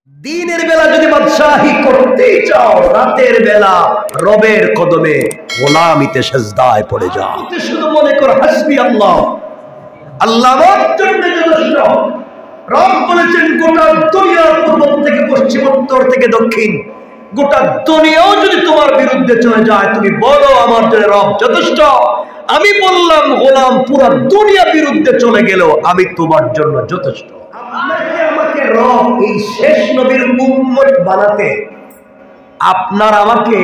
দিনের বেলা যদি বাদশাহী করতেই চাও, রাতের বেলা রবের কদমে গোলামিতে সেজদায় পড়ে যাও। শুধু মনে করো হাসবি আল্লাহ, আল্লাহ আমার জন্য যথেষ্ট। রব বলেছেন গোটা দুনিয়ার পূর্ব থেকে পশ্চিম, উত্তর থেকে দক্ষিণ, গোটা দুনিয়াও যদি তোমার বিরুদ্ধে চলে যায়, তুমি বলো আমার জন্য রব যথেষ্ট। আমি বললাম গোলাম পুরা দুনিয়া বিরুদ্ধে চলে গেল, আমি তোমার জন্য যথেষ্ট। আপনাকে আমাকে রব এই শেষ নবীর উম্মত বানাতে আপনার আমাকে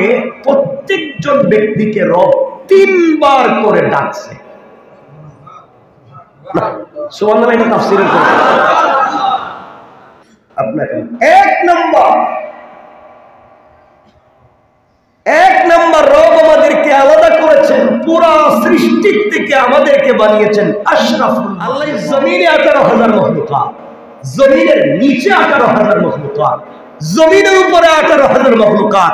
প্রত্যেকজন ব্যক্তিকে রব 3 বার করে ডাকছে। সুবহানাল্লাহ, এটা তাফসীরের কথা। আপনাকে এক নাম্বার রব আমাদেরকে আলাদা করেছেন, পুরা সৃষ্টির থেকে আমাদেরকে বানিয়েছেন আশরাফুল। আল্লাহ জমিনে 18,000 মখলুকাত, জমিনের নিচে 18,000 মখলুকাত, জমিনের উপরে 18,000 মখলুকাত,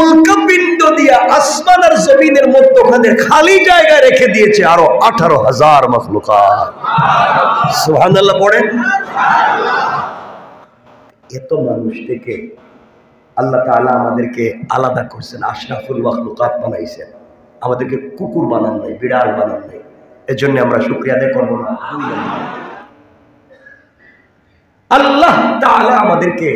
উল্কাপিণ্ড দিয়া আসমান আর জমিনের মধ্যখানে খালি জায়গায় রেখে দিয়েছে আরো 18,000 মখলুকাত। সুবহানাল্লাহ পড়েন। এত মানুষ থেকে আল্লাহ তাআলা আমাদেরকে আলাদা করছেন, আশরাফুল মখলুকাত বানাইছেন। আমাদেরকে কুকুর বানান নাই, বিড়াল বানান নাই। এজন্য আমরা শুকরিয়া আদায় করব না? আল্লাহ তাআলা আমাদেরকে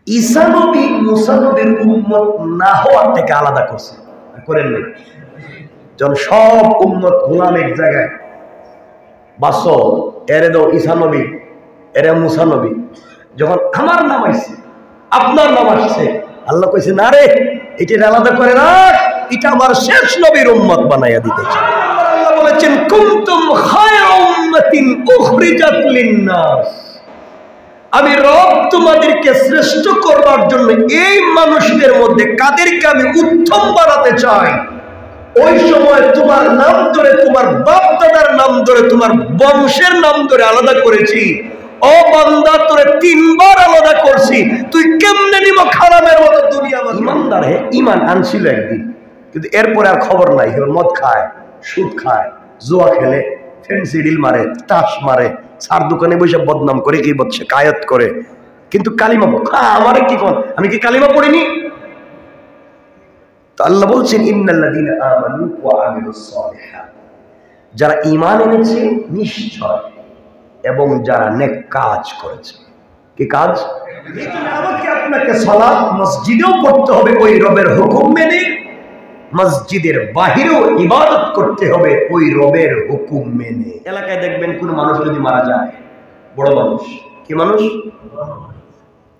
ঈসা নবী, মুসা নবীর উম্মত না হওয়ার থেকে আলাদা করছেন, করেন নাই? যখন সব উম্মত গোলাম এক জায়গায়, বাসো এরে দাও ঈসা নবী, এরে মুসা নবী, যখন আমার নাম আসছে, আপনার নাম আসছে, আল্লাহ কইছে না রে, এটা আলাদা করে রাখ, এটা আমার শেষ নবীর উম্মত বানাইয়া দিতে চাই। আল্লাহ বলেছেন কুনতুম খায়রা উম্মাতিন উখরিজাত লিন-নাস, আমি রব তোমাদেরকে শ্রেষ্ঠ করবার জন্য এই মানুষদের মধ্যে কাদেরকে আমি উত্তম বানাতে চাই। ওই সময় তোমার নাম ধরে, তোমার বাপ দাদার নাম ধরে, তোমার বংশের নাম ধরে আলাদা করেছি। ও বান্দা, তোরে 3 বার আলাদা করছি, তুই কেমনে নিব খারাপের মতো দুনিয়া? ইমানদার হে, ইমান আনছিল একদিন, কিন্তু এরপরে আর খবর নাই। মদ খায়, সুদ খায়, জুয়া খেলে, ফেন্সি ডিল মারে, তাস মারে, সার দোকানে বসে বদনাম করে, কি বলছে কায়াত করে, কিন্তু কালিমা আমারে কি কোন, আমি কি কালিমা পড়িনি? তো আল্লাহ বলছেন ইন্নাল্লাযীনা আমানু ওয়া আমিলুস সালিহাত, যারা ঈমান এনেছে নিশ্চয়, এবং যারা নেক কাজ করেছে। কি কাজ? আমাকে আপনাকে সালাত মসজিদেও পড়তে হবে ওই রবের হুকুম মেনে, মসজিদের বাহিরেও ইবাদত করতে হবে ওই রবের হুকুম মেনে। এলাকায় দেখবেন কোন মানুষ যদি মারা যায়, বড় মানুষ, কি মানুষ?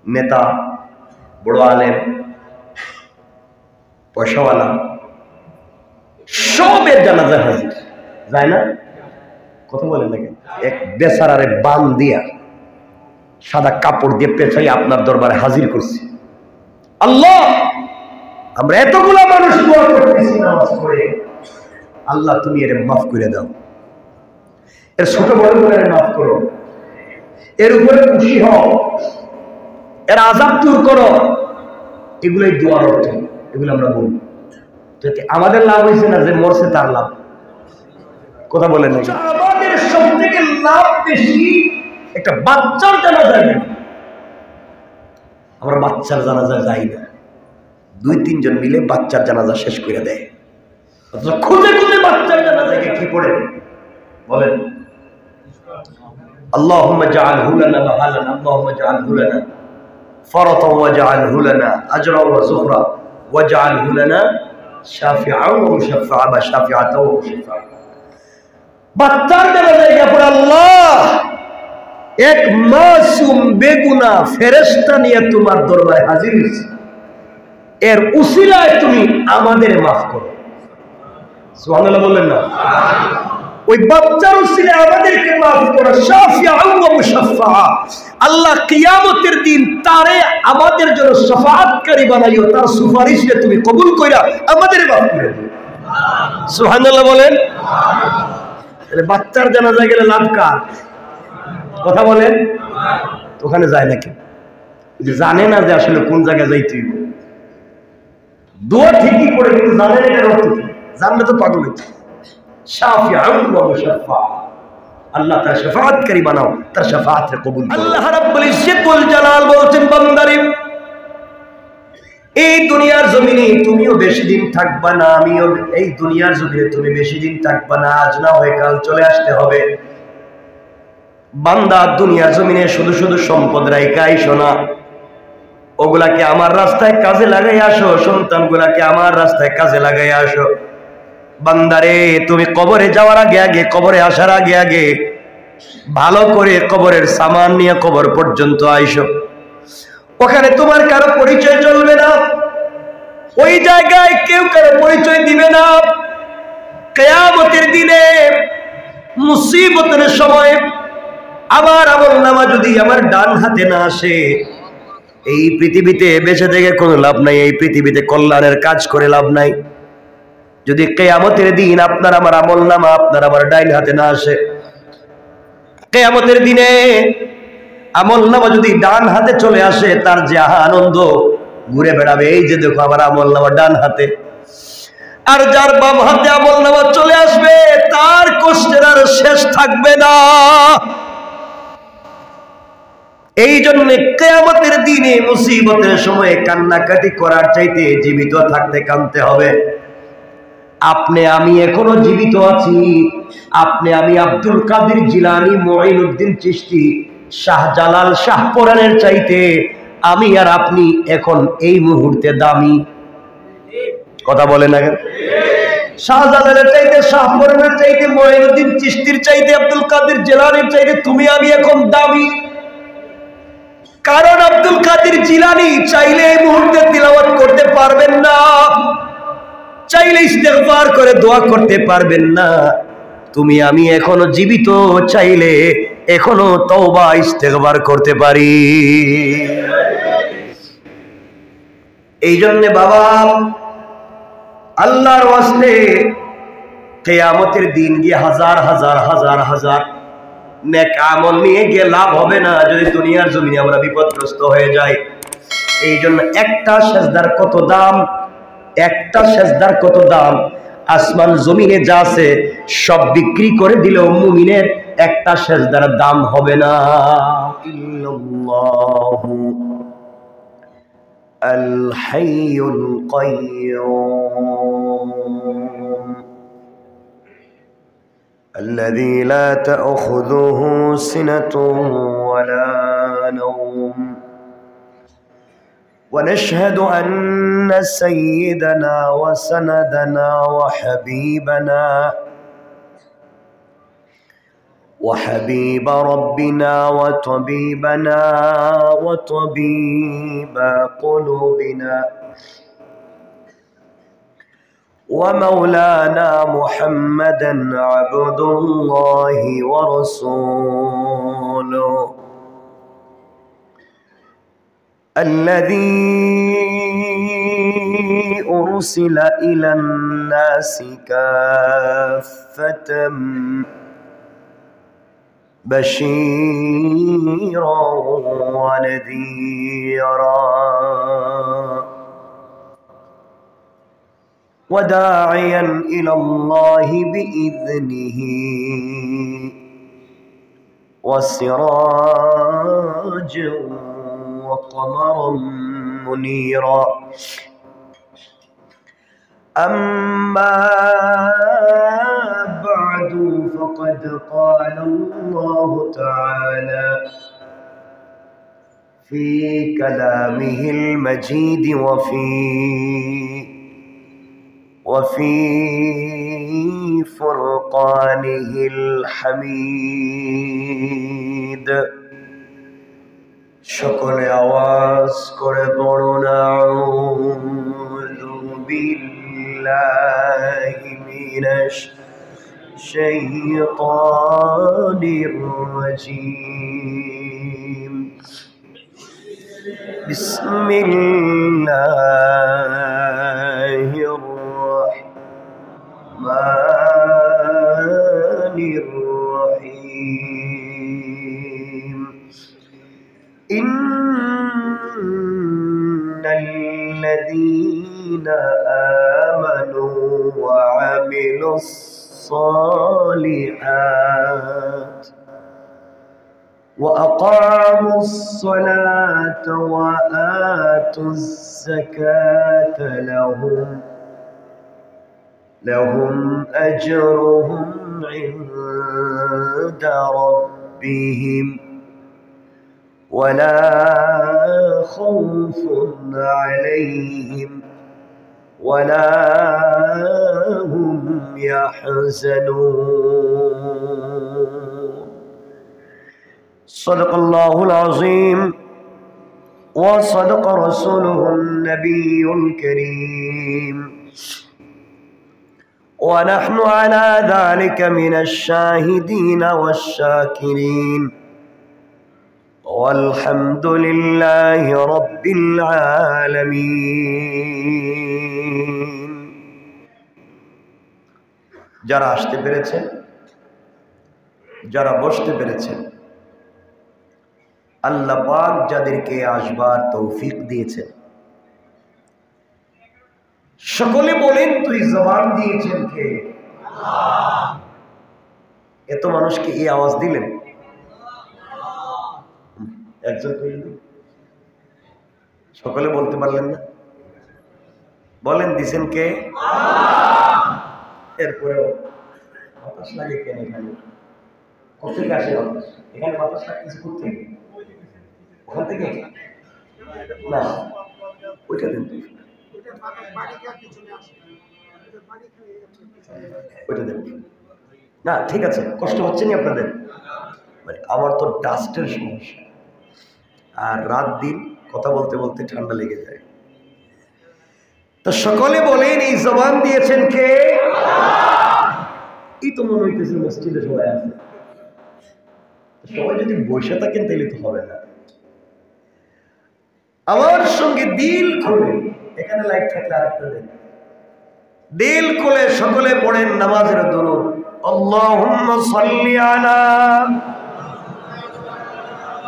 নেতা, বড় আলেম, পয়সাওয়ালা, সবের জানাজা হাজির যায় না? কথা বলেন না কেন? এক বেচারারে বান দিয়া, সাদা কাপড় দিয়ে পেছাই আপনার দরবারে হাজির করছি। আল্লাহ, আমরা এতগুলা মানুষ দোয়া করতেছি নামাজ পড়ে, আল্লাহ তুমি এর মাফ করে দাও, এর ছোট বড় করে মাফ করো, এর উপরে খুশি হও, এর আযাব দূর করো। এগুলোই দোয়ার অর্থ, এগুলো আমরা বলি। তো আমাদের লাভ হয়েছে না, যে মরছে তার লাভ। কথা বলেন না? আমাদের সব থেকে লাভ বেশি একটা বাচ্চার জানাজা যায়। আমরা বাচ্চার জানাজা যাই না, 2-3 জন মিলে বাচ্চার জানাজা শেষ করে দেয়। খুঁজে খুঁজে বাচ্চার জানাজাকে কি পড়ে বলেন? আল্লাহুম্মা জাআলহু লানা মাহালান, আল্লাহুম্মা জাআলহু লানা ফারাতান ওয়া জাআলহু লানা আজরান ওয়া যুহরা ওয়া জাআলহু লানা শাফিআন ওয়া মুশাফফাআন বা শাফিআতান ওয়া মুশাফফাআন। বাচ্চার জানাজায় পড়ে আল্লাহ এক মাসুম বেগুনাহ ফেরেশতা নিয়ে তোমার দরবারে হাজির হইছে, এর উসিলায় তুমি আমাদের মাফ করো। সুবহানাল্লাহ বললেন না? ওই বাচ্চার উসিলায় আমাদেরকে মাফ করো। শাফিআন ওয়া মুশাফফাআ, আল্লাহ কিয়ামতের দিন তারে আমাদের জন্য শাফাআতকারী বানাইও, তার সুপারিশে তুমি কবুল কইরা আমাদের মাফ করে দিও। সুবহানাল্লাহ বলেন। তাহলে বাচ্চার জানাজা গেলে লাভ কার? কথা বলেন। ওখানে যায় নাকি? জানে না যে আসলে কোন জায়গায় যাইতে হইব। দোয়া ঠিকই করে, কিন্তু জানে না এর অর্থ কি। জানলে তো পাগল হইতো। শাফিআন ওয়া মুশাফফা, আল্লাহ তার শাফাআতকারী বানাও, তার শাফাআতকে কবুল করো। আল্লাহ রাব্বুল ইজ্জতুল জালাল বলছেন, বান্দারে এই দুনিয়ার জমিনে তুমিও বেশি দিন থাকবা না, আমিও এই দুনিয়ার জমিনে তুমি বেশি দিন থাকবা না, আজ না হয় কাল চলে আসতে হবে। বান্দা দুনিয়ার জমিনে শুধু শুধু সম্পদ রাইখা আইসো না, ওগুলাকে আমার রাস্তায় কাজে লাগাই আসো, সন্তানগুলাকে আমার রাস্তায় কাজে লাগাই আসো। বান্দারে তুমি কবরে যাওয়ার আগে আগে, কবরে আসার আগে আগে ভালো করে কবরের সামান নিয়ে কবর পর্যন্ত আইসো। ওখানে তোমার কারো পরিচয় চলবে না, ওই জায়গায় কেউ কারো পরিচয় দিবে না। কিয়ামতের দিনে মুসিবতের সময় আমার আমলনামা যদি আমার ডান হাতে না আসে, এই পৃথিবীতে বেঁচে থেকে কোনো লাভ নাই, এই পৃথিবীতে কল্যাণের কাজ করে লাভ নাই। যদি কিয়ামতের দিন আপনার আমার আমলনামা আপনার আমার ডাইন হাতে না আসে, কিয়ামতের দিনে আমলনামা যদি ডান হাতে চলে আসে, তার যে আনন্দ, ঘুরে বেড়াবে এই যে দেখো আমার আমলনামা ডান হাতে। আর যার বাম হাতে আমলনামা চলে আসবে, তার কষ্টের আর শেষ থাকবে না। এই জন্য কিয়ামতের দিনে মুসিবতের সময় কান্নাকাটি করার চাইতে জীবিত থাকতে কাঁদতে হবে। আপনি আমি এখনো জীবিত আছি, আপনি আমি আব্দুল কাদের জিলানী, মুঈনুদ্দিন চিশতি, শাহজালাল, শাহপরানের চাইতে আমি আর আপনি এখন এই মুহূর্তে দামি। কথা বলে না কেন? শাহজালালের চাইতে, শাহপরানের চাইতে, মুঈনুদ্দিন চিশতির চাইতে, আব্দুল কাদের জিলানীর চাইতে তুমি আমি এখন দামি। কারণ আব্দুল কাদের জিলানী চাইলে এই মুহূর্তে তিলাওয়াত করতে পারবেন না, চাইলে ইস্তেগফার করে দোয়া করতে পারবেন না। তুমি আমি এখনো জীবিত, চাইলে এখনো তওবা ইস্তেগফার করতে পারি। এই জন্য বাবা, আল্লাহর ওয়াস্তে কিয়ামতের দিন গিয়ে হাজার হাজার হাজার হাজার নেক আমল নিয়ে গিয়ে লাভ হবে না যদি দুনিয়ার জমিনে আমরা বিপদগ্রস্ত হয়ে যাই। এই জন্য একটা সেজদার কত দাম, একটা সেজদার কত দাম। আসমান জমিনে যা আছে সব বিক্রি করে দিলেও মুমিনের একটা সেজদার দাম হবে না। ইল্লাল্লাহু আল হাইয়ুল কাইয়্যুম الذي لا تأخذه سنة ولا نوم ونشهد أن سيدنا وسندنا وحبيب ربنا وطبيبنا وطبيب قلوبنا ومولانا محمدا عبد الله ورسوله الذي أرسل إلى الناس كافة بشيرا ونذيرا وداعيا إلى الله بإذنه وسراجا وقمرا منيرا. أما بعد فقد قال الله تعالى في كلامه المجيد وفي فرقانه الحميد. সকলে আওয়াজ করে পড়ুন আউযু বিল্লাহি মিনাশ শাইতানির রাজীম. বিসমিল্লাহির রাহমানির রহিম. ইন্নাল্লাযীনা আমানু ওয়া আমিলুস الصالحات وأقاموا الصلاة وآتوا الزكاة لهم أجرهم عند ربهم ولا خوف عليهم ولا هم يحزنون صدق الله العظيم وصدق رسوله النبي الكريم ونحن على ذلك من الشاهدين والشاكرين والحمد لله رب العالمين যারা আসতে পেরেছেন যারা বসতে পেরেছেন আল্লাহ পাক যাদেরকে আসবার তৌফিক দিয়েছেন সকলে বলেন তুই জবান দিয়েছেন কে আল্লাহ এত মানুষকে এই আওয়াজ দিলেন একজন সকলে বলতে পারলেন না বলেন দিছেন কে আল্লাহ এরপরেও বাতাস লাগে কেন এখানে কোথেকে আসে বাতাস এখানে বাতাস লাগতেছে কোথেকে ওখান থেকে না ওইটা দেন ওইটা দেন না ঠিক আছে কষ্ট হচ্ছে না আপনাদের মানে আমার তো ডাস্টের সমস্যা আর রাত দিন কথা বলতে বলতে ঠান্ডা লেগে যায় তো সকলে বলেন এই জবান দিয়েছেন কে এই তো মনে হইতেছে মসজিদে সবাই আছে সবাই যদি বসে থাকেন তাহলে তো হবে না আমার সঙ্গে দিল খুলে এখানে লাইট থাকলে আরেকটা দেন দিল খুলে সকলে পড়েন নামাজের দরুদ আল্লাহুম্মা সাল্লি আলা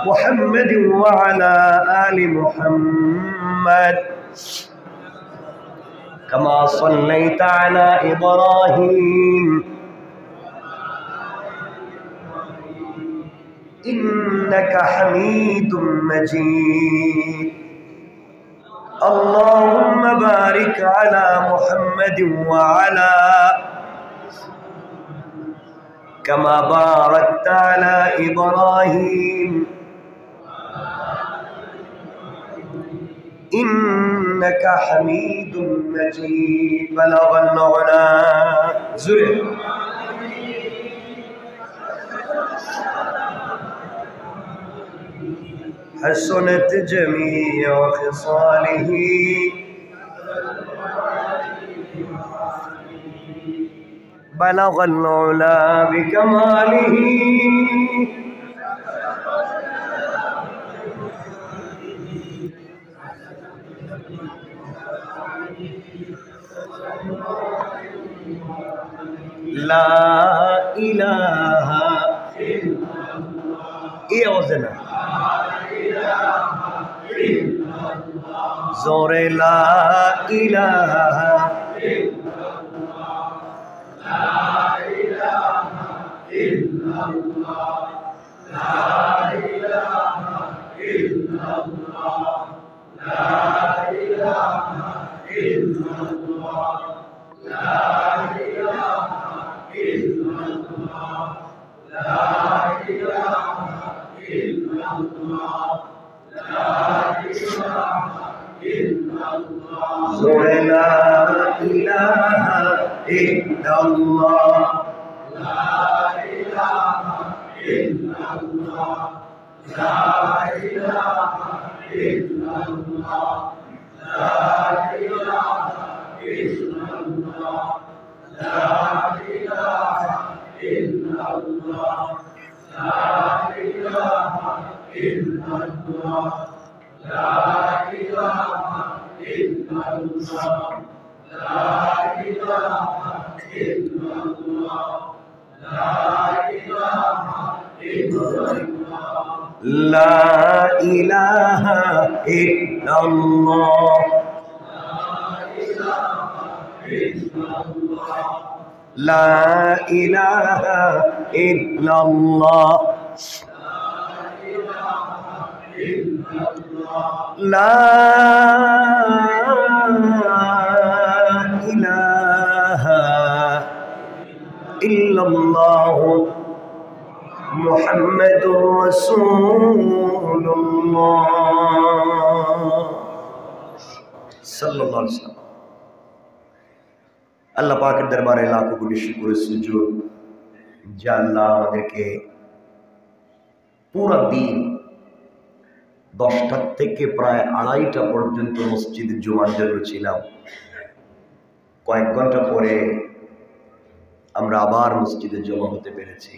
মুহাম্মাদ ওয়া আলা আলি মুহাম্মাদ কামা সাল্লাইতা আলা ইব্রাহিম ইন্নাকা হামিদুম মাজিদ اللهم بارك على محمد وعلى كما باركت على إبراهيم إنك حميد مجيد بلغ العلا زره حسنت جميع خصاله بلغ العلا بكماله لا إله إلا الله إيه وزنا زور لا إله إلا الله لا إله إلا الله لا إله إلا الله لا إله إلا الله لا إله إلا الله لا إله إلا الله لا إله إلا الله لا إله إلا الله لا إله إلا الله لا إله إلا الله لا إله إلا الله لا إله إلا الله لا إله إلا الله لا إله إلا الله لا إله إلا الله لا إله إلا الله لا إله إلا الله لا إله إلا الله লা ইলাহা ইল্লাল্লাহ লা ইলাহা ইল্লাল্লাহ মুহাম্মাদুর রাসূলুল্লাহ সাল্লাল্লাহু আলাইহি ওয়াসাল্লাম। আল্লাহ পাকের দরবারে লাখো কোটি শুকর সুজুদ যে আল্লাহ আমাদেরকে পুরো দিন 10টা থেকে প্রায় 2:30টা পর্যন্ত মসজিদে জুমার জন্য ছিলাম। কয়েক ঘন্টা পরে আমরা আবার মসজিদে জমা হতে পেরেছি।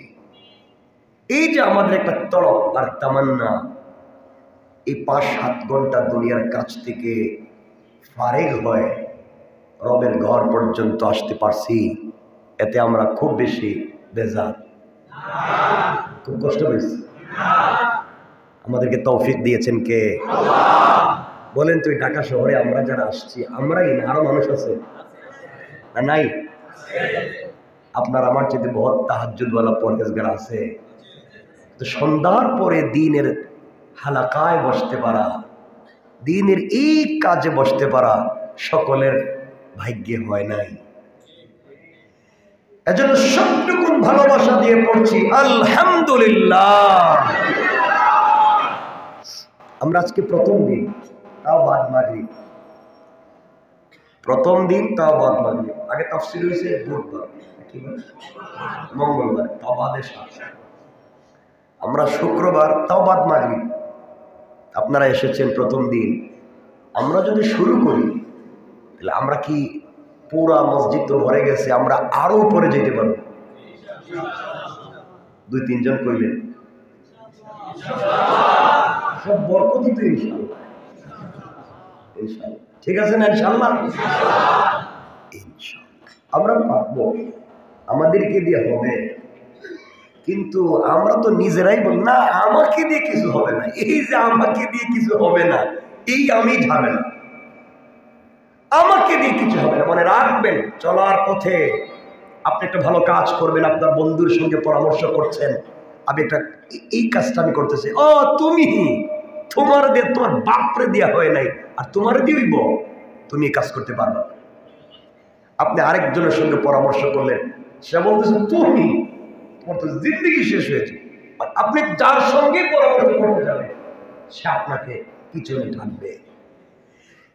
এই যে আমাদের একটা তড়প আর তামান্না, এই 5-7 ঘন্টা দুনিয়ার কাছ থেকে ফারেগ হয়ে রবের ঘর পর্যন্ত আসতে পারছি, এতে আমরা খুব বেশি বেজার, খুব কষ্ট পেয়েছি। আমাদেরকে তৌফিক দিয়েছেন কে? বলেন তো, ঢাকা শহরে আমরা যারা আসছি, আমরাই না আরো মানুষ আছে না নাই? আপনার আমার চেয়ে বহুত তাহাজ্জুদওয়ালা পরহেজগার আছে। তো সন্ধ্যার পরে দিনের হালাকায় বসতে পারা, দিনের এই কাজে বসতে পারা সকলের ভাগ্যে হয় নাই। এজন্য সবটুকুন ভালোবাসা দিয়ে পড়ছি আলহামদুলিল্লাহ। আমরা আজকে প্রথম দিন, তাও বাদ মাগরিব, প্রথম দিন তাও বাদ মাগরিব। আগে তাফসীর হয়েছে বুধবার, মঙ্গলবার, তাও বাদে সাত। আমরা শুক্রবার, তাও বাদ মাগরিব। আপনারা এসেছেন প্রথম দিন। আমরা যদি শুরু করি তাহলে আমরা কি পুরা মসজিদ তো ভরে গেছে, আমরা আরো উপরে যেতে পারবো। 2-3 জন কইলেন সব বরকতই তো ইনশাআল্লাহ। ইনশাআল্লাহ ঠিক আছে না? ইনশাআল্লাহ ইনশাআল্লাহ আমরা পারবো, আমাদেরকে দিয়ে হবে। কিন্তু আমরা তো নিজেরাই বলি না আমাকে দিয়ে কিছু হবে না। এই যে আমাকে দিয়ে কিছু হবে না, এই আমি ঝামেলা, আমাকে দিয়ে কিছু হবে না। মনে রাখবেন, চলার পথে আপনি একটা ভালো কাজ করবেন, আপনার বন্ধুর সঙ্গে পরামর্শ করছেন, আমি একটা এই কাজটা আমি করতেছি, ও তুমি, তোমার দিয়ে তোমার বাপরে দেওয়া হয় নাই আর তোমার দিইব, তুমি এই কাজ করতে পারবে। আপনি আরেকজনের সঙ্গে পরামর্শ করলেন, সে বলতেছে তুমি, তোমার তো জিন্দগি শেষ হয়েছে। আর আপনি যার সঙ্গে পরামর্শ করতে যাবেন সে আপনাকে পিছনে টানবে।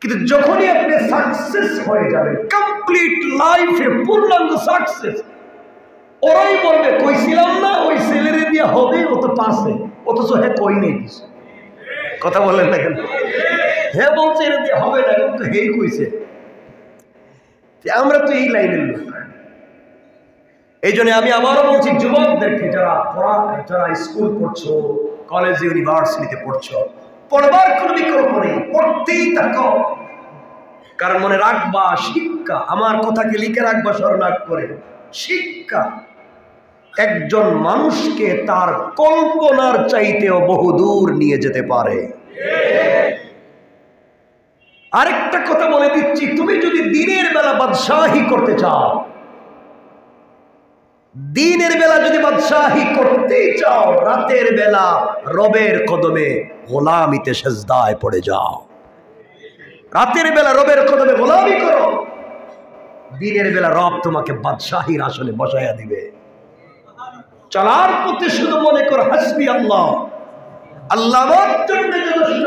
কিন্তু যখনই আপনি সাকসেস হয়ে যাবেন, কমপ্লিট লাইফে পূর্ণাঙ্গ সাকসেস, ওরাই বলবে কইছিলাম না ওই ছেলেরে দিয়ে হবে, ও তো পাশে, অথচ হ্যাঁ কই নেই কিছু। কথা বলেন না কেন? হ্যাঁ বলছে এর দিয়ে হবে না, কিন্তু হেই কইছে। আমরা তো এই লাইনের লোক। এই জন্য আমি আবারও বলছি যুবকদেরকে, যারা স্কুল পড়ছো, কলেজ ইউনিভার্সিটিতে পড়ছো, পড়বার কোনো বিকল্প নেই, পড়তেই থাকো। কারণ মনে রাখবা, শিক্ষা, আমার কথাকে লিখে রাখবা স্মরণার্থ করে, শিক্ষা একজন মানুষকে তার কল্পনার চাইতেও বহুদূর নিয়ে যেতে পারে। আরেকটা কথা বলে দিচ্ছি, তুমি যদি দিনের বেলা বাদশাহী করতে চাও, দিনের বেলা যদি বাদশাহী করতেই চাও, রাতের বেলা রবের কদমে গোলামিতে সেজদায় পড়ে যাও। রাতের বেলা রবের কদমে গোলামি করো, দিনের বেলা রব তোমাকে বাদশাহীর আসনে বসাইয়া দিবে। চলার পথে শুধু মনে করো হাসবি আল্লাহ, আল্লাহ আমার জন্য যথেষ্ট।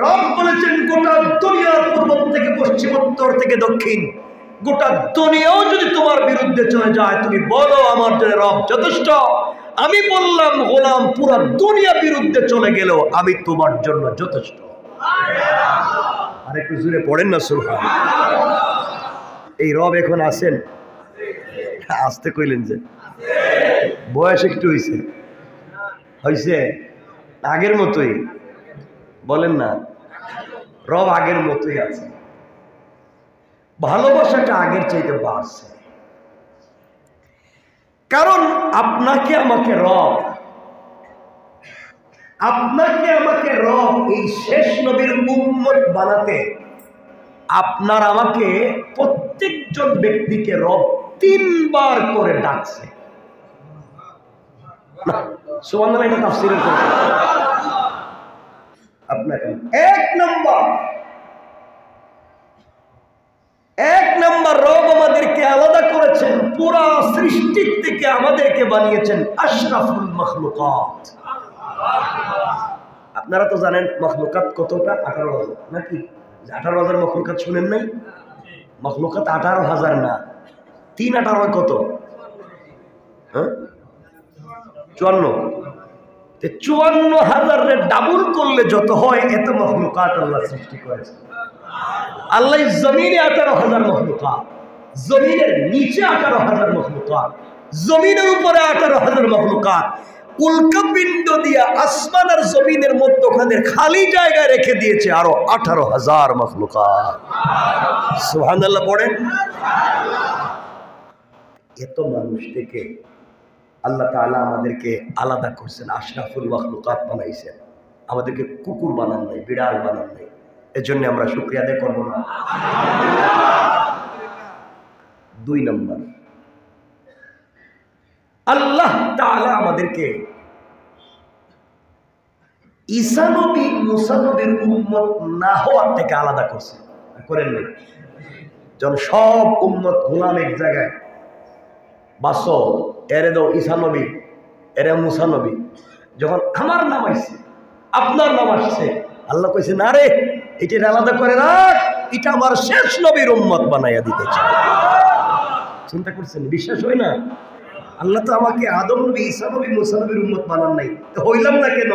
রব বলেছেন গোটা দুনিয়ার পূর্ব থেকে পশ্চিম, উত্তর থেকে দক্ষিণ, গোটা দুনিয়াও যদি তোমার বিরুদ্ধে চলে যায়, তুমি বলো আমার জন্য রব যথেষ্ট। আমি বললাম গোলাম পুরা দুনিয়া বিরুদ্ধে চলে গেল, আমি তোমার জন্য যথেষ্ট। আর একটু জুড়ে পড়েন না সুবহানাল্লাহ। এই রব এখন আছেন? আসতে কইলেন যে বয়স একটু হয়েছে, হয়েছে আগের মতোই বলেন না, রব আগের মতোই আছে। ভালোবাসাটা আগের চাইতে বাড়ছে, কারণ আপনাকে আমাকে রব, আপনাকে আমাকে রব এই শেষ নবীর উম্মত বানাতে আপনার আমাকে প্রত্যেকজন ব্যক্তিকে রব 3 বার করে ডাকছে। সুবহানাল্লাহ, এটা তাফসীরের কথা। আপনাকে এক নাম্বার রব আমাদেরকে আলাদা করেছেন, পুরা সৃষ্টির থেকে আমাদেরকে বানিয়েছেন আশরাফুল মাখলুকাত। আপনারা তো জানেন মাখলুকাত কতটা? 18,000 নাকি? 18,000 মাখলুকাত শুনেন নাই? মাখলুকাত 18,000 না, 3 18 কত? 54। 54,000 ডাবল করলে যত হয় এত মাখলুকাত আল্লাহ সৃষ্টি করেছে। আল্লাহ জমিনে 18,000 মাখলুকাত, জমিনের নিচে 18,000 মাখলুকাত, জমিনের উপরে 18,000 মাখলুকাত, উল্কাপিণ্ড দিয়া আসমান আর জমিনের মধ্যখানে খালি জায়গায় রেখে দিয়েছে আরো 18,000 মাখলুকাত। সুবহানাল্লাহ পড়েন। এত মানুষ থেকে আল্লাহ তাআলা আমাদেরকে আলাদা করছেন, আশরাফুল মাখলুকাত বানাইছেন। আমাদেরকে কুকুর বানান নাই, বিড়াল বানান নাই। এর জন্য আমরা শুকরিয়া আদায় করবো না? 2 নম্বর, আল্লাহ তাআলা আমাদেরকে ঈসা নবী মুসা নবীর উম্মত না হওয়ার থেকে আলাদা করছে, করেন নাই? যখন সব উম্মত গোলাম এক জায়গায়, বাসো এরে দাও ঈসা নবী, এরে মুসা নবী, যখন আমার নাম আসছে, আপনার নাম আসছে, আল্লাহ কইছে না রে, এটা আলাদা করে রাখ, এটা আমার শেষ নবীর উম্মত বানাইয়া দিতে চায়। চিন্তা করছেন? বিশ্বাস হয় না? আল্লাহ তো আমাকে আদম নবী, ঈসা নবী, মুসা নবীর উম্মত বানান নাই, তো হইলাম না কেন?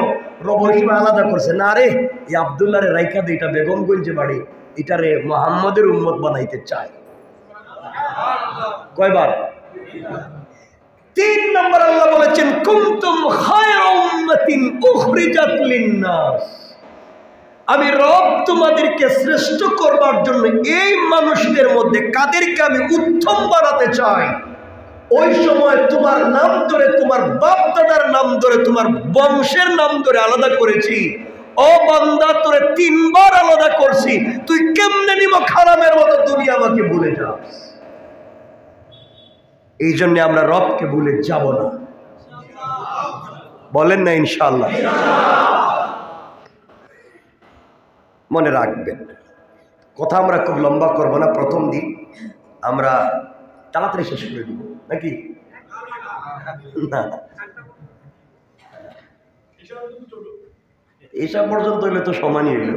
রব হিসেবে আলাদা করছে। না রে, এই আব্দুল্লাহ রে রাইখা দে, এটা বেগমগঞ্জে বাড়ি, এটা রে মুহাম্মদের উম্মত বানাইতে চায়। কয়বার? 3 নম্বর আল্লাহ বলেছেন কুনতুম খায়রা উম্মাতিন উখরিজাত লিন-নাস। আমি রব তোমাদেরকে শ্রেষ্ঠ করবার জন্য এই মানুষদের মধ্যে কাদেরকে আমি উত্তম বানাতে চাই। ওই সময় তোমার নাম ধরে, তোমার বাপ দাদার নাম ধরে, তোমার বংশের নাম ধরে আলাদা করেছি। ও বান্দা, তোরে 3 বার আলাদা করছি, তুই কেমনে নিমক হারামের মতো দুনিয়া আমাকে ভুলে যাস? এই জন্য আমরা রবকে ভুলে যাব না, বলেন না ইনশাআল্লাহ? মনে রাখবেন, কথা আমরা খুব লম্বা করব না। প্রথম দিন আমরা তাড়াতাড়ি শেষ করে দিব নাকি? না, এইসব পর্যন্ত হইলে তো সমানই হইল,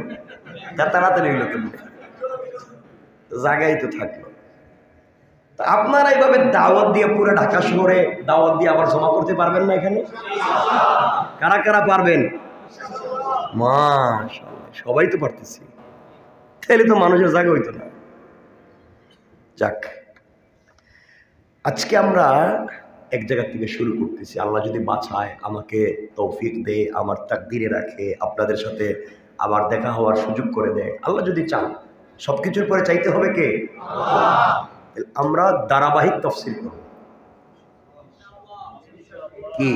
তাড়াতাড়ি হইল কেমন? জায়গায় তো থাকলো। আপনারা এইভাবে দাওয়াত দিয়ে পুরো ঢাকা শহরে দাওয়াত দিয়ে আবার জমা করতে পারবেন না এখানে? কারা কারা পারবেন? মাশাআল্লাহ, সবাই তো পারতেছি, তাহলে তো মানুষের জায়গা হইতো না। যাক, আজকে আমরা এক জায়গা থেকে শুরু করতেছি। আল্লাহ যদি বাঁচায়, আমাকে তৌফিক দেয়, আমার তাকদীরে রাখে, আপনাদের সাথে আবার দেখা হওয়ার সুযোগ করে দেয়, আল্লাহ যদি চান, সবকিছুর পরে চাইতে হবে কে? আল্লাহ। আমরা ধারাবাহিক তাফসীর করব। কি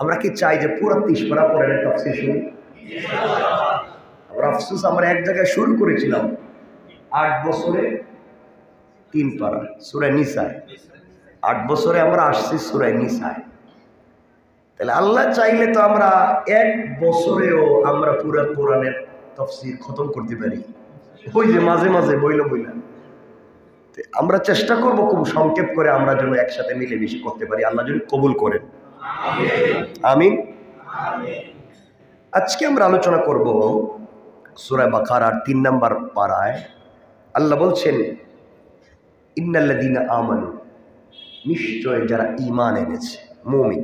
আমরা কি চাই যে পুরো 30 পারা পড়ে তাফসীর শুনি? আমরা আফসোস, আমরা এক জায়গায় শুরু করেছিলাম 8 বছরে 3 পারা সূরা নিসা, 8 বছরে আমরা আসছি সূরা নিসা। তাহলে আল্লাহ চাইলে তো আমরা 1 বছরেও আমরা পুরো কোরআনের তাফসীর খতম করতে পারি। ওই যে মাঝে মাঝে বইলা আমরা চেষ্টা করব খুব সংক্ষেপ করে আমরা যেন একসাথে মিলে বেশি করতে পারি। আল্লাহ যদি কবুল করেন, আমিন। আজকে আমরা আলোচনা করব সূরা বাকারার 3 নম্বর পারায়। আল্লাহ বলছেন ইন্নাল্লাযীনা আমানু, নিশ্চয় যারা ঈমান এনেছে, মুমিন,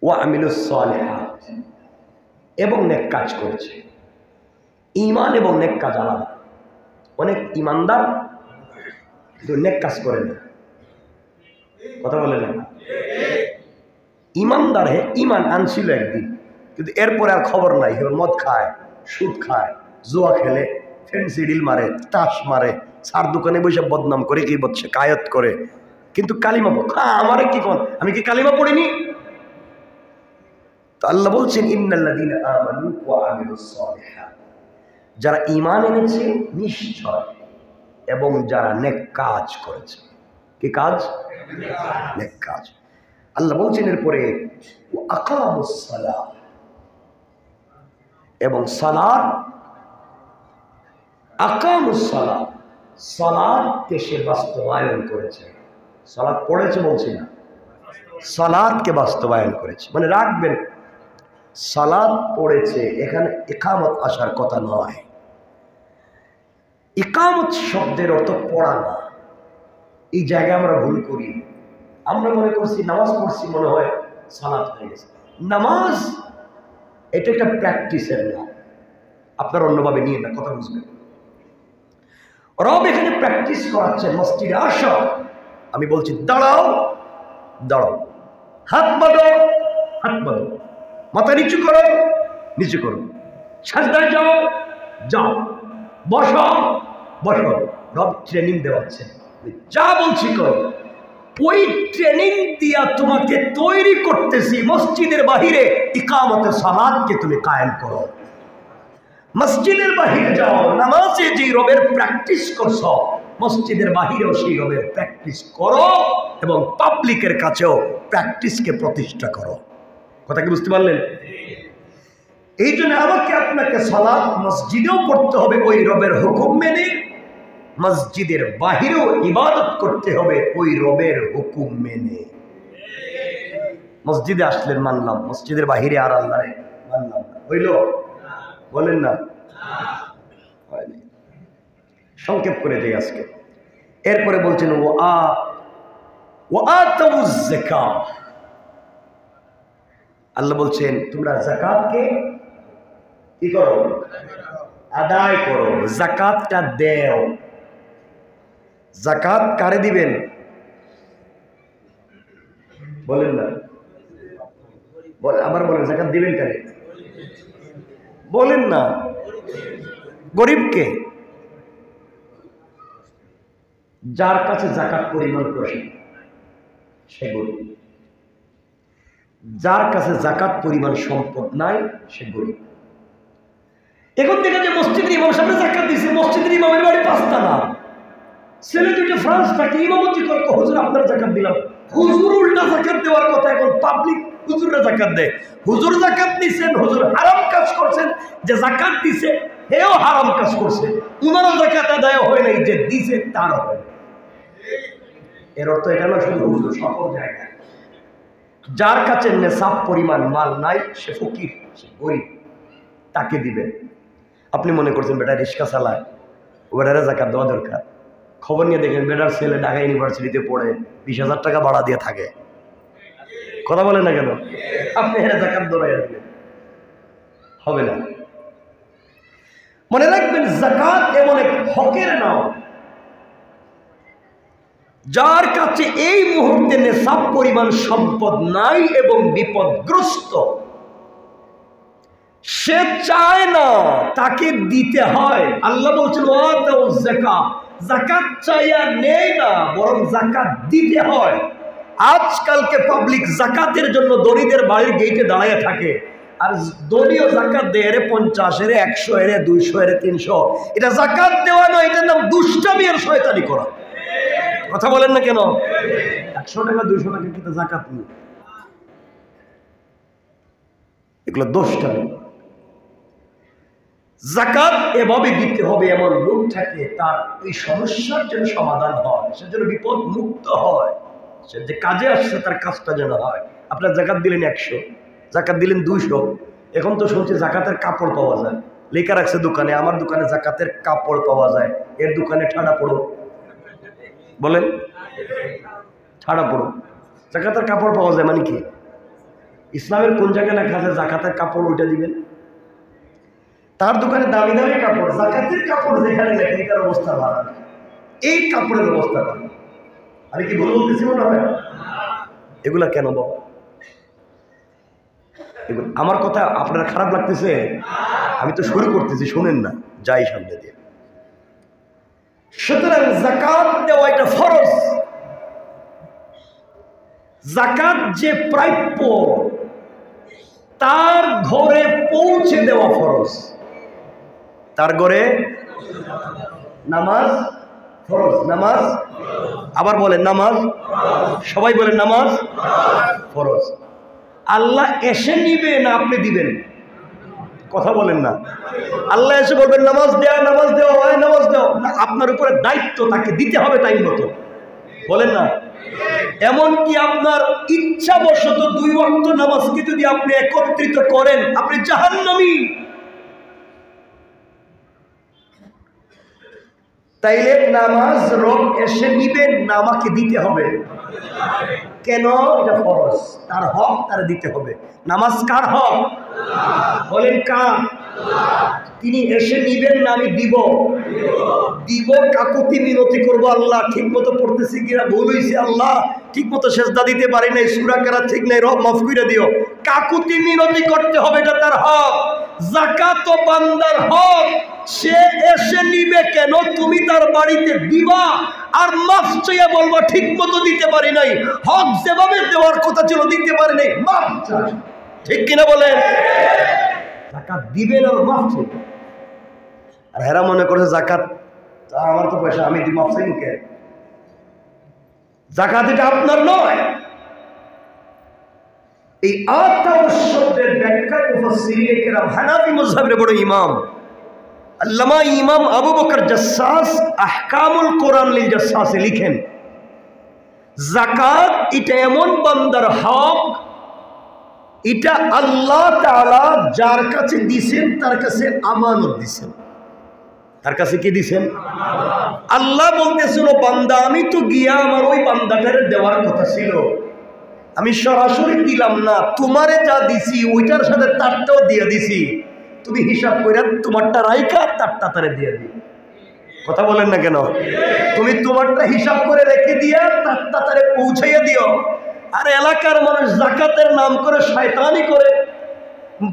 ওয়া আমিলুস সালিহাত, এবং নেক কাজ করেছে। ঈমান এবং নেক কাজ আলাদা। অনেক ইমানদার কিন্তু নেক কাজ করে না, কথা বলে না। ইমানদার হে ইমান আনছিল একদিন, কিন্তু এরপরে আর খবর নাই। মদ খায়, সুদ খায়, জুয়া খেলে, ফেন্সি ডিল মারে, তাস মারে, সার দোকানে বসে বদনাম করে, কি বলছে কায়ত করে, কিন্তু কালিমা আমারে কি কোন, আমি কি কালিমা পড়িনি? তো আল্লাহ বলছেন ইন্নাল্লাযীনা আমানু ওয়া আমিলুস সালিহাত, যারা ঈমান এনেছে নিশ্চয় এবং যারা নেক কাজ করেছে। কি কাজ? নেক কাজ। আল্লাহ বলছেন এরপরে আকামুস সালাহ, এবং সালাত, আকামুস সালাহ, সালাতকে সে বাস্তবায়ন করেছে। সালাত পড়েছে বলছি না, সালাতকে বাস্তবায়ন করেছে। মানে রাখবেন, সালাত পড়েছে, এখানে ইকামত আসার কথা নয়। ইকামত শব্দের অর্থ পড়া না। এই জায়গায় আমরা ভুল করি। আমরা মনে করছি নামাজ পড়ছি, মনে হয় সালাত হয়ে গেছে। নামাজ এটা একটা প্র্যাকটিসের নাম। আপনার অন্যভাবে নিয়ে না, কথা বুঝবেন। রব এখানে প্র্যাকটিস করাচ্ছেন, মসজিদে আসো, আমি বলছি দাঁড়াও, দাঁড়াও, হাত বাঁধো, হাত বাঁধো, মাথা নিচু করো, নিচু করো, সাজদায় যাও, যাও, বসো, বসো। রব ট্রেনিং দেওয়াচ্ছেন, যা বলছি করো। ওই ট্রেনিং দিয়া তোমাকে তৈরি করতেছি মসজিদের বাহিরে ইকামতে সালাতকে তুমি কায়েম করো। মসজিদের বাহিরে যাও, নামাজে যে রবের প্র্যাকটিস করছো, মসজিদের বাহিরেও সেই রবের প্র্যাকটিস করো, এবং পাবলিকের কাছেও প্র্যাকটিসকে প্রতিষ্ঠা করো। কথা কি বুঝতে পারলেন? এই জন্য আমাকে আপনাকে সালাত মসজিদেও পড়তে হবে ওই রবের হুকুম মেনে, মসজিদের বাহিরেও ইবাদত করতে হবে ওই রবের হুকুম মেনে। মসজিদে আসলেন মানলাম, মসজিদের বাহিরে আর আল্লাহরে মানলাম না, হইল? বলেন না, সংক্ষেপ করে দিই আজকে। এরপরে বলছেন আল্লাহ বলছেন তোমরা যাকাতকে কি করো? আদায় করো। যাকাতটা দেও। যাকাত কারে দিবেন? বলেন না, আবার বলেন, যাকাত দিবেন কারে? বলেন না, গরিবকে। যার কাছে যাকাত পরিমাণ প্রশ্ন সে গরিব, যার কাছে যাকাত পরিমাণ সম্পদ নাই সে গরিব। এখন দেখা যায় মসজিদের ইমাম সামনে যাকাত দিছে, মসজিদের ইমামের বাড়ি 5 তালা, ছেলে দুটো ফ্রান্স থাকে, ইমামতি করে, হুজুর আপনার যাকাত দিলাম। হুজুর উল্টা যাকাত দেওয়ার কথা, এখন পাবলিক হুজুররা যাকাত দেয়। হুজুর যাকাত দিচ্ছেন, হুজুর হারাম কাজ করছেন, যে যাকাত দিছে হেও হারাম কাজ করছে। উনারও যাকাত আদায় হয় নাই, যে দিছে তারও হয়। এর অর্থ এটা না শুধু হুজুর, সকল জায়গায় যার কাছে নেশাব পরিমাণ মাল নাই সে ফকির, সে গরিব, তাকে দিবেন। আপনি মনে করছেন বেটা রিক্সা চালায়, বেটারে যাকাত দেওয়া দরকার। খবর নিয়ে দেখেন বেটার ছেলে ঢাকা ইউনিভার্সিটিতে পড়ে 20,000 টাকা ভাড়া দিয়ে থাকে। কথা বলেন না কেন? আপনি এর যাকাত দৌড়াইয়া দিবেন, হবে না। মনে রাখবেন যাকাত এমন এক হকের নাম, যার কাছে এই মুহূর্তে নেশাব পরিমাণ সম্পদ নাই এবং বিপদগ্রস্ত, সে চায় না, তাকে দিতে হয়। আল্লাহ বলছেন যাকাত চাইয়া নেই না, বরং যাকাত দিতে হয়। আজকালকে পাবলিক যাকাতের জন্য দরিদের বাড়ির গেটে দাঁড়ায় থাকে, আর দলীয় যাকাত দেয় 50, 100, 200, 300। এটা যাকাত দেওয়া নয়, এটার নাম দুষ্টামি আর শয়তানি করা। কথা বলেন না কেন? 100 টাকা 200 টাকা কিন্তু যাকাত নেই, এগুলো দুষ্টামি। যাকাত এভাবে দিতে হবে এমন লোক থাকে, তার এই সমস্যার যেন সমাধান হয়, সে যেন বিপদ মুক্ত হয়, সে যে কাজে আসছে তার কাজটা যেন হয়। আপনার যাকাত দিলেন 100, যাকাত দিলেন 200। এখন তো শুনছি যাকাতের কাপড় পাওয়া যায়, লেখা রাখছে দোকানে, আমার দোকানে যাকাতের কাপড় পাওয়া যায়, এর দোকানে ঠাড়া পড়ো। বলেন, ঠাড়া পড়ো। যাকাতের কাপড় পাওয়া যায় মানে কি? ইসলামের কোন জায়গায় লেখা আছে যাকাতের কাপড় ওইটা দিবেন? তার দোকানে দামি দামি কাপড়, যাকাতের কাপড় যেখানে লেখা, এটার অবস্থা ভালো, এই কাপড়ের অবস্থা ভালো। আমি কি ভুল বলতেছি মনে হয়? এগুলা কেন বাবা? এগুলো আমার কথা আপনার খারাপ লাগতেছে? আমি তো শুরু করতেছি, শুনেন না, যাই সামনে দিয়ে। সুতরাং যাকাত দেওয়া এটা ফরজ। যাকাত যে প্রাপ্য তার ঘরে পৌঁছে দেওয়া ফরজ। তার ঘরে নামাজ ফরজ। নামাজ আবার বলেন নামাজ, সবাই বলেন নামাজ ফরজ। আল্লাহ এসে নিবে না আপনি দিবেন? কথা বলেন না। আল্লাহ এসে বলবেন নামাজ দেওয়া, নামাজ দেওয়া হয়, নামাজ দেওয়া না, আপনার উপরে দায়িত্ব, তাকে দিতে হবে টাইম মতো। বলেন না? এমনকি আপনার ইচ্ছাবশত 2 ওয়াক্ত নামাজকে যদি আপনি একত্রিত করেন, আপনি জাহান্নামী। তাইলে নামাজ রব এসে নিবেন না আমাকে দিতে হবে? কেন? এটা ফরজ, তার হক তার দিতে হবে। নামাজ কার হক? বলেন কার? তিনি এসে নিবেন না আমি দিব? দিব। কাকুতি মিনতি করবো, আল্লাহ ঠিক মতো পড়তেছি কিনা, ভুল হয়েছে, আল্লাহ ঠিক মতো সেজদা দিতে পারি নাই, সূরা কেরাত ঠিক নাই, রব মাফ করে দিও। কাকুতি মিনতি করতে হবে, এটা তার হক। যাকাত বান্দার হক, সে এসে নিবে কেন? তুমি তার বাড়িতে দিবা আর মাফ চাইয়া বলবা ঠিক মতো দিতে পারি নাই, হক যেভাবে দেওয়ার কথা ছিল দিতে পারি নাই, মাফ চাই। ঠিক কিনা বলেন? যাকাত দিবেন আর মাফ চাইবেন। আর হেরা মনে করছে জাকাত আমার তো পয়সা, আমি মাফ চাই মুখে। জাকাত এটা আপনার নয়। এই আতাউশ শব্দের ব্যাখ্যায় মুফাসসিরিনে কেরাম হানাফি মাযহাবের বড় ইমাম আল্লামা ইমাম আবু বকর জাসসাস আহকামুল কোরআন লিল জাসসাসে লিখেন, যাকাত এটা এমন বান্দার হক, এটা আল্লাহ তাআলা যার কাছে দিবেন তার কাছে আমানত দিবেন। তার কাছে কি দিবেন? আল্লাহ বলতেছিল বান্দা আমি তো গিয়া আমার ওই বান্দাটারে দেওয়ার কথা ছিল, আমি সরাসরি দিলাম না, তোমারে যা দিছি ওইটার সাথে তারটাও দিয়ে দিছি, তুমি হিসাব করে তোমারটা রাইখা তারটা তারে দিয়ে দিও। কথা বলেন না কেন? তুমি তোমারটা হিসাব করে রেখে দিয়া তারটা তারে পৌঁছাইয়া দিও। আর এলাকার মানুষ যাকাতের নাম করে শয়তানি করে,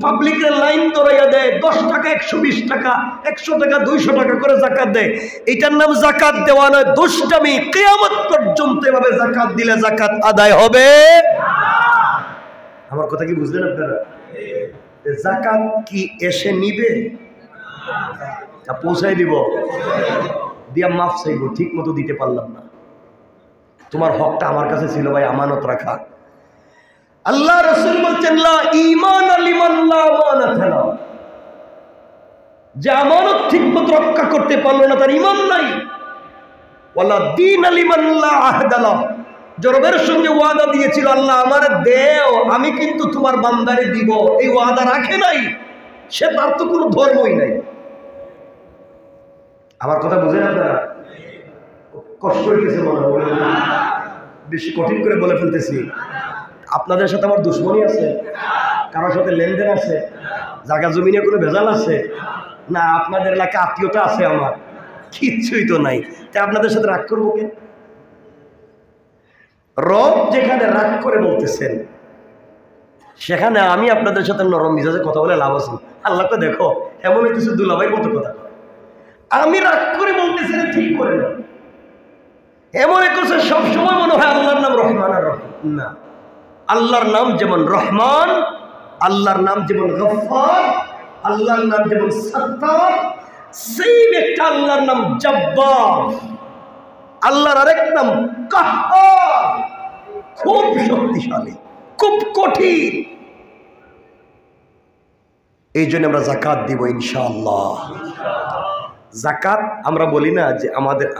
পাবলিকের লাইন ধরাইয়া দেয়, 10 টাকা 120 টাকা 100 টাকা 200 টাকা করে যাকাত দেয়। এটার নাম যাকাত দেওয়া নয়, দুষ্টামি। কিয়ামত পর্যন্ত এভাবে যাকাত দিলে যাকাত আদায় হবে। আমার কথা কি বুঝলেন আপনারা? যাকাত কি এসে নিবে না পৌঁছাই দিব? দিয়া মাফ চাইব, ঠিক মতো দিতে পারলাম না, তোমার হকটা আমার কাছে ছিল ভাই, আমানত রাখা। আল্লাহ রাসূল বলছেন লা ঈমান লিমান লা আমানাত লাহু, যে আমানত ঠিকমতো রক্ষা করতে পারলো না তার ঈমান নাই। ওয়ালা দীন লিমান লা আহদ লাহু, যে রবের সঙ্গে ওয়াদা দিয়েছিল আল্লাহ আমারে দেও আমি কিন্তু তোমার বান্দারে দিব, এই ওয়াদা রাখে নাই, সে তার তো কোনো ধর্মই নাই। আমার কথা বুঝেন আপনারা? কষ্ট হইতেছে মনে হয়, বেশি কঠিন করে বলে ফেলতেছি। আপনাদের সাথে আমার দুশ্মনী আছে? কারোর সাথে লেনদেন আছে? জায়গা জমিনে কোনো ভেজাল আছে? না, আপনাদের এলাকায় আত্মীয়তা আছে আমার? কিচ্ছুই তো নাই। তাই আপনাদের সাথে রাগ করবো কেন? রব যেখানে রাগ করে বলতেছেন সেখানে আমি আপনাদের সাথে নরম মিজাজে কথা বলে লাভ আছে? আল্লাহকে দেখো এমন কিছু দুলাভাইয়ের মতো কথা, আমি রাগ করে বলতেছি ঠিক করে না, এমন কিছু সবসময় মনে হয় আল্লাহর নাম রহমান আর রহিম না। আল্লাহর নাম যেমন রহমান, আল্লাহর নাম যেমন গফফার, আল্লাহর নাম যেমন সত্তার, সেই একটা আল্লাহর নাম জব্বার, আল্লাহর আরেক নাম কাহ্হার, খুব শক্তিশালী, খুব কঠিন। এই জন্য আমরা যাকাত দিব ইনশাআল্লাহ। যাকাত আমরা বলি না যে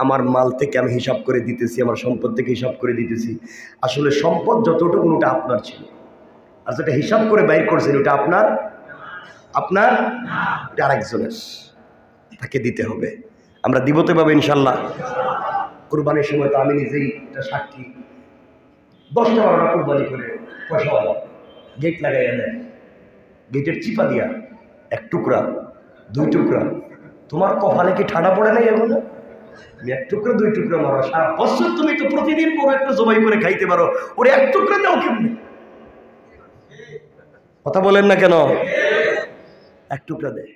আমার মাল থেকে আমি হিসাব করে দিতেছি, আমার সম্পদ থেকে হিসাব করে দিতেছি। আসলে সম্পদ যতটুকু ওটা আপনার ছিল, আর যেটা হিসাব করে বাইর করছেন ওটা আপনার ওটা আরেকজনের, তাকে দিতে হবে। আমরা দিব তো পাবো ইনশাল্লাহ। কুরবানির সময় তো আমি নিজেই এটা সাক্ষী, 10টা 12টা কুরবানি করে পয়সাওয়ালা গেট লাগাইয়া দেয়, গেটের চিপা দিয়া 1 টুকরা 2 টুকরা, তোমার কপালে কি ঠাডা পড়ে নাই এখনো? 1 টুকরা 2 টুকরা মারো, সারা বছর তুমি তো প্রতিদিন বড় একটা জবাই করে খাইতে পারো, ওরে 1 টুকরা দাও কেমনি? কথা বলেন না কেন? 1 টুকরা দেয়।